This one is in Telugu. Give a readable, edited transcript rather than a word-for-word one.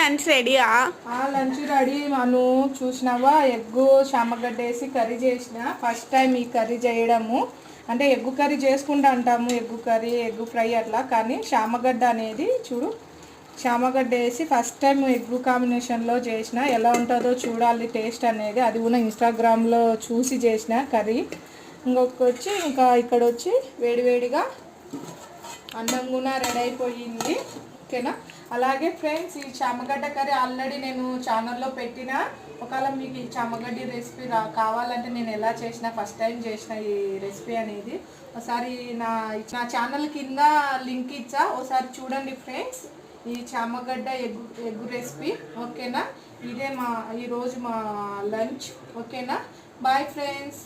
లంచ్ రెడీయా? Lunch ready. మను చూసినావా, ఎగ్గు చామగడ్డ వేసి కర్రీ చేసిన. ఫస్ట్ టైం ఈ కర్రీ చేయడము. అంటే ఎగ్గు కర్రీ చేసుకుంటూ అంటాము, ఎగ్గు కర్రీ, ఎగ్గు ఫ్రై అట్లా. కానీ చామగడ్డ అనేది చూడు, చామగడ్డ వేసి ఫస్ట్ టైం ఎగ్గు కాంబినేషన్లో చేసిన. ఎలా ఉంటుందో చూడాలి టేస్ట్ అనేది. అది కూడా ఇన్స్టాగ్రామ్లో చూసి చేసిన కర్రీ. ఇంకా ఇక్కడ వచ్చి వేడివేడిగా అన్నం కూడా రెడీ అయిపోయింది. ఓకేనా? అలాగే ఫ్రెండ్స్, ఈ చామగడ్డ కర్రీ ఆల్రెడీ నేను ఛానల్లో పెట్టిన. ఒకవేళ మీకు ఈ చామగడ్డ రెసిపీ కావాలంటే నేను ఎలా చేసిన, ఫస్ట్ టైం చేసిన ఈ రెసిపీ అనేది ఒకసారి నా ఛానల్ కింద లింక్ ఇచ్చా, ఒకసారి చూడండి ఫ్రెండ్స్. ఈ చామగడ్డ ఎగ్గు రెసిపీ. ఓకేనా? ఇదే ఈరోజు మా లంచ్. ఓకేనా? Bye friends.